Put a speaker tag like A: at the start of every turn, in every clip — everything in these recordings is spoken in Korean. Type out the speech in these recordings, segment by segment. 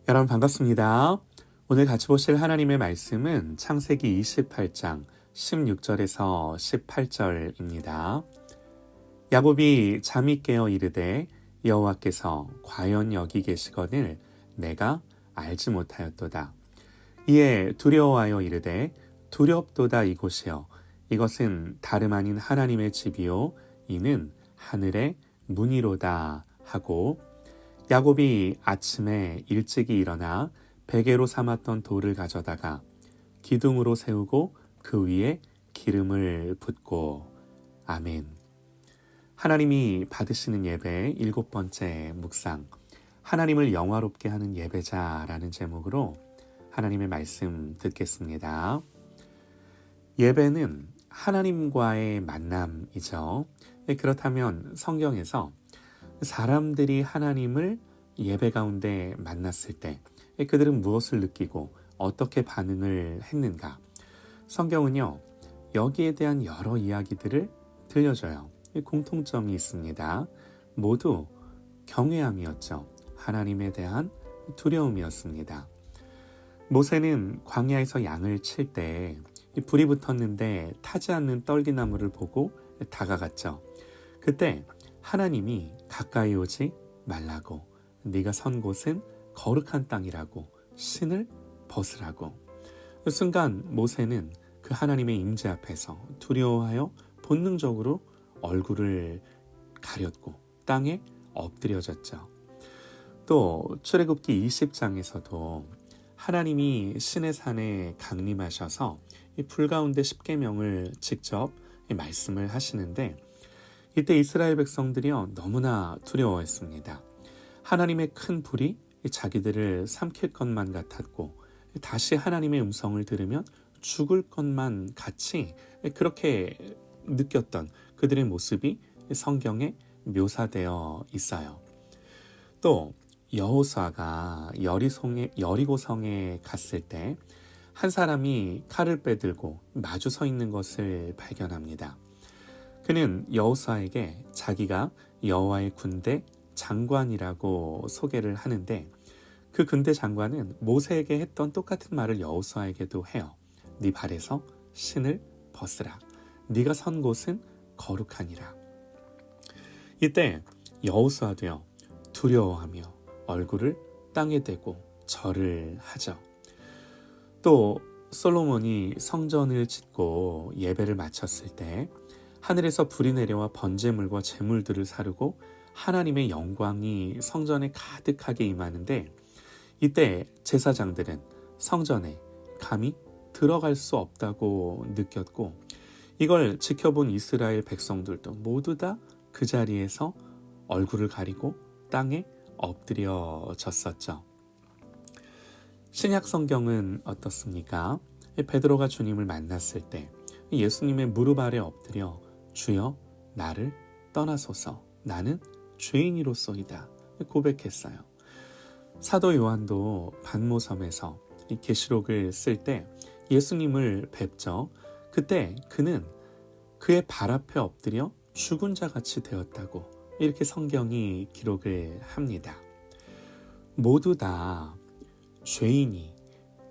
A: 여러분 반갑습니다. 오늘 같이 보실 하나님의 말씀은 창세기 28장 16절에서 18절입니다. 야곱이 잠이 깨어 이르되 여호와께서 과연 여기 계시거늘 내가 알지 못하였도다. 이에 두려워하여 이르되 두렵도다 이곳이여 이것은 다름 아닌 하나님의 집이요 이는 하늘의 문이로다 하고 야곱이 아침에 일찍이 일어나 베개로 삼았던 돌을 가져다가 기둥으로 세우고 그 위에 기름을 붓고. 아멘. 하나님이 받으시는 예배 7번째 묵상, 하나님을 영화롭게 하는 예배자라는 제목으로 하나님의 말씀 듣겠습니다. 예배는 하나님과의 만남이죠. 그렇다면 성경에서 사람들이 하나님을 예배 가운데 만났을 때 그들은 무엇을 느끼고 어떻게 반응을 했는가? 성경은요, 여기에 대한 여러 이야기들을 들려줘요. 공통점이 있습니다. 모두 경외함이었죠. 하나님에 대한 두려움이었습니다. 모세는 광야에서 양을 칠 때 불이 붙었는데 타지 않는 떨기나무를 보고 다가갔죠. 그때 하나님이 가까이 오지 말라고, 네가 선 곳은 거룩한 땅이라고, 신을 벗으라고. 순간 모세는 그 하나님의 임재 앞에서 두려워하여 본능적으로 얼굴을 가렸고 땅에 엎드려졌죠. 또 출애굽기 20장에서도 하나님이 시내산에 강림하셔서 이 불 가운데 십계명을 직접 말씀을 하시는데, 이때 이스라엘 백성들이요 너무나 두려워했습니다. 하나님의 큰 불이 자기들을 삼킬 것만 같았고 다시 하나님의 음성을 들으면 죽을 것만 같이 그렇게 느꼈던 그들의 모습이 성경에 묘사되어 있어요. 또 여호수아가 여리고성에 갔을 때 한 사람이 칼을 빼들고 마주 서 있는 것을 발견합니다. 그는 여호수아에게 자기가 여호와의 군대 장관이라고 소개를 하는데, 그 군대 장관은 모세에게 했던 똑같은 말을 여호수아에게도 해요. 네 발에서 신을 벗으라. 네가 선 곳은 거룩하니라. 이때 여호수아도요 두려워하며 얼굴을 땅에 대고 절을 하죠. 또 솔로몬이 성전을 짓고 예배를 마쳤을 때 하늘에서 불이 내려와 번제물과 제물들을 사르고 하나님의 영광이 성전에 가득하게 임하는데, 이때 제사장들은 성전에 감히 들어갈 수 없다고 느꼈고, 이걸 지켜본 이스라엘 백성들도 모두 다 그 자리에서 얼굴을 가리고 땅에 엎드려졌었죠. 신약 성경은 어떻습니까? 베드로가 주님을 만났을 때 예수님의 무릎 아래 엎드려 주여 나를 떠나소서 나는 죄인이로소이다 고백했어요. 사도 요한도 반모섬에서 계시록을 쓸 때 예수님을 뵙죠. 그때 그는 그의 발 앞에 엎드려 죽은 자같이 되었다고 이렇게 성경이 기록을 합니다. 모두 다 죄인이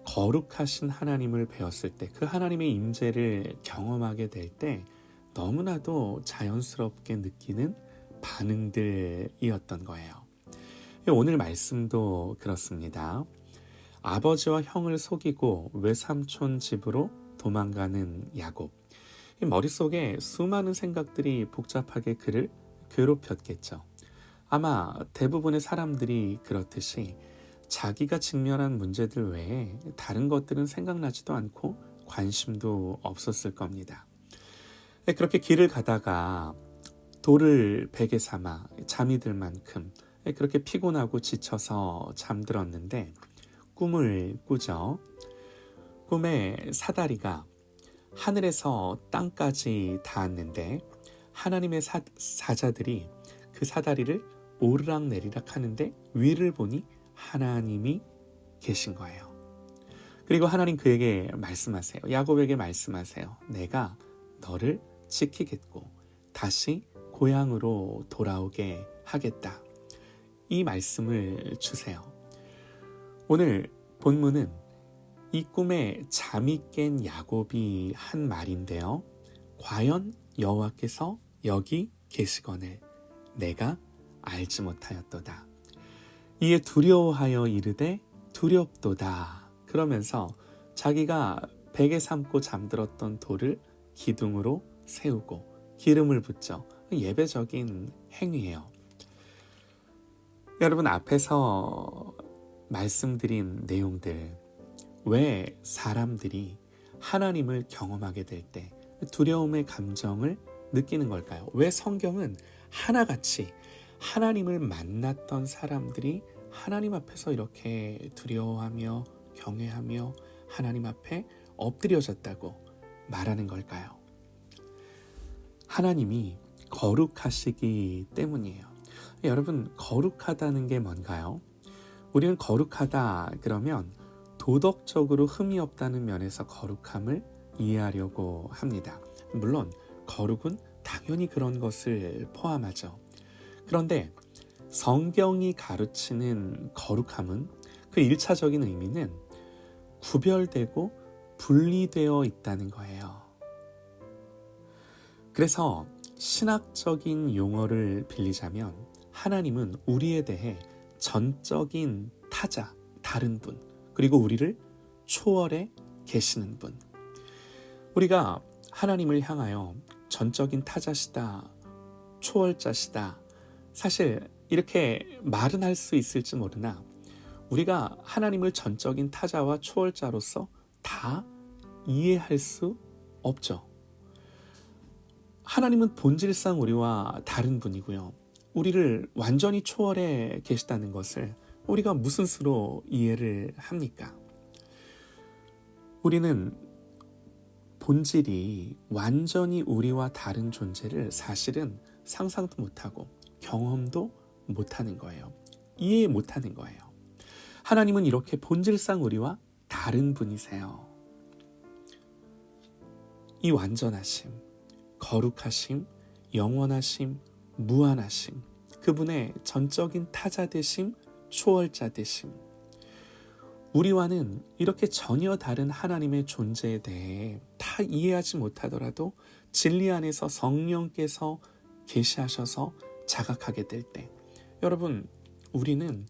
A: 거룩하신 하나님을 배웠을 때, 그 하나님의 임재를 경험하게 될 때 너무나도 자연스럽게 느끼는 반응들이었던 거예요. 오늘 말씀도 그렇습니다. 아버지와 형을 속이고 외삼촌 집으로 도망가는 야곱. 머릿속에 수많은 생각들이 복잡하게 그를 괴롭혔겠죠. 아마 대부분의 사람들이 그렇듯이 자기가 직면한 문제들 외에 다른 것들은 생각나지도 않고 관심도 없었을 겁니다. 그렇게 길을 가다가 돌을 베개 삼아 잠이 들 만큼 그렇게 피곤하고 지쳐서 잠들었는데 꿈을 꾸죠. 꿈에 사다리가 하늘에서 땅까지 닿았는데 하나님의 사자들이 그 사다리를 오르락내리락 하는데 위를 보니 하나님이 계신 거예요. 그리고 하나님 그에게 말씀하세요. 야곱에게 말씀하세요. 내가 너를 지키겠고 다시 고향으로 돌아오게 하겠다. 이 말씀을 주세요. 오늘 본문은 이 꿈에 잠이 깬 야곱이 한 말인데요. 과연 여호와께서 여기 계시거늘 내가 알지 못하였도다. 이에 두려워하여 이르되 두렵도다. 그러면서 자기가 베개 삼고 잠들었던 돌을 기둥으로 세우고 기름을 붓죠. 예배적인 행위예요. 여러분, 앞에서 말씀드린 내용들, 왜 사람들이 하나님을 경험하게 될 때 두려움의 감정을 느끼는 걸까요? 왜 성경은 하나같이 하나님을 만났던 사람들이 하나님 앞에서 이렇게 두려워하며 경외하며 하나님 앞에 엎드려졌다고 말하는 걸까요? 하나님이 거룩하시기 때문이에요. 여러분, 거룩하다는 게 뭔가요? 우리는 거룩하다 그러면 도덕적으로 흠이 없다는 면에서 거룩함을 이해하려고 합니다. 물론 거룩은 당연히 그런 것을 포함하죠. 그런데 성경이 가르치는 거룩함은 그 1차적인 의미는 구별되고 분리되어 있다는 거예요. 그래서 신학적인 용어를 빌리자면 하나님은 우리에 대해 전적인 타자, 다른 분, 그리고 우리를 초월해 계시는 분. 우리가 하나님을 향하여 전적인 타자시다, 초월자시다, 사실 이렇게 말은 할 수 있을지 모르나 우리가 하나님을 전적인 타자와 초월자로서 다 이해할 수 없죠. 하나님은 본질상 우리와 다른 분이고요. 우리를 완전히 초월해 계시다는 것을 우리가 무슨 수로 이해를 합니까? 우리는 본질이 완전히 우리와 다른 존재를 사실은 상상도 못하고 경험도 못하는 거예요. 이해 못하는 거예요. 하나님은 이렇게 본질상 우리와 다른 분이세요. 이 완전하심, 거룩하심, 영원하심, 무한하심, 그분의 전적인 타자 되심, 초월자 되심, 우리와는 이렇게 전혀 다른 하나님의 존재에 대해 다 이해하지 못하더라도 진리 안에서 성령께서 계시하셔서 자각하게 될 때, 여러분, 우리는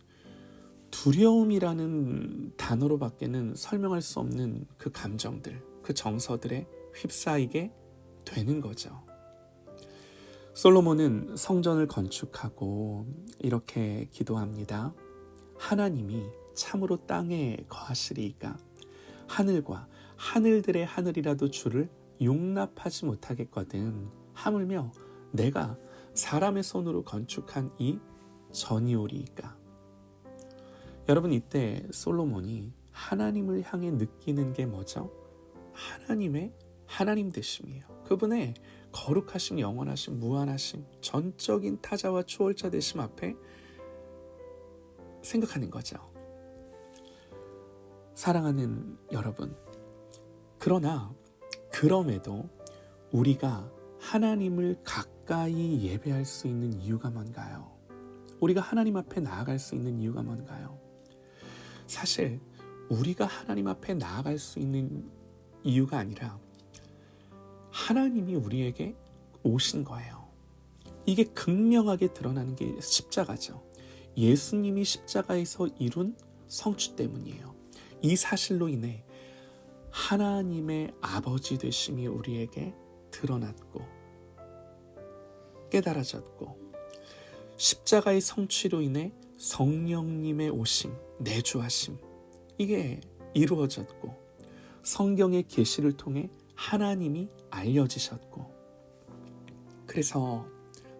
A: 두려움이라는 단어로밖에는 설명할 수 없는 그 감정들, 그 정서들에 휩싸이게 되는 거죠. 솔로몬은 성전을 건축하고 이렇게 기도합니다. 하나님이 참으로 땅에 거하시리이까 하늘과 하늘들의 하늘이라도 주를 용납하지 못하겠거든. 하물며 내가 사람의 손으로 건축한 이 전이오리이까. 여러분, 이때 솔로몬이 하나님을 향해 느끼는 게 뭐죠? 하나님의 하나님 되심이에요. 그분의 거룩하심, 영원하심, 무한하심, 전적인 타자와 초월자 되심 앞에 생각하는 거죠. 사랑하는 여러분, 그럼에도 우리가 하나님을 가까이 예배할 수 있는 이유가 뭔가요? 우리가 하나님 앞에 나아갈 수 있는 이유가 뭔가요? 사실 우리가 하나님 앞에 나아갈 수 있는 이유가 아니라 하나님이 우리에게 오신 거예요. 이게 극명하게 드러나는 게 십자가죠. 예수님이 십자가에서 이룬 성취 때문이에요. 이 사실로 인해 하나님의 아버지 되심이 우리에게 드러났고 깨달아졌고, 십자가의 성취로 인해 성령님의 오심, 내주하심, 이게 이루어졌고, 성경의 계시를 통해 하나님이 알려지셨고, 그래서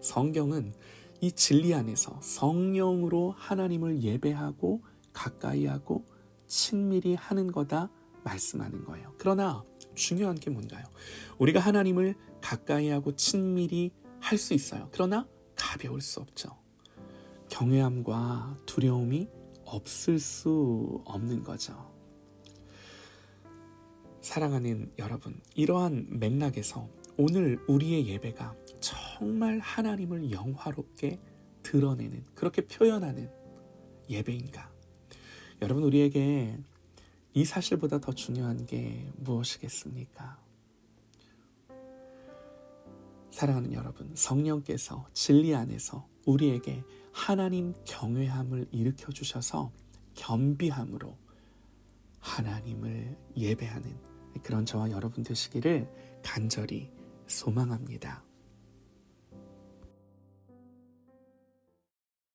A: 성경은 이 진리 안에서 성령으로 하나님을 예배하고 가까이하고 친밀히 하는 거다 말씀하는 거예요. 그러나 중요한 게 뭔가요? 우리가 하나님을 가까이하고 친밀히 할 수 있어요. 그러나 가벼울 수 없죠. 경외함과 두려움이 없을 수 없는 거죠. 사랑하는 여러분, 이러한 맥락에서 오늘 우리의 예배가 정말 하나님을 영화롭게 드러내는, 그렇게 표현하는 예배인가? 여러분, 우리에게 이 사실보다 더 중요한 게 무엇이겠습니까? 사랑하는 여러분, 성령께서 진리 안에서 우리에게 하나님 경외함을 일으켜 주셔서 겸비함으로 하나님을 예배하는 그런 저와 여러분 되시기를 간절히 소망합니다.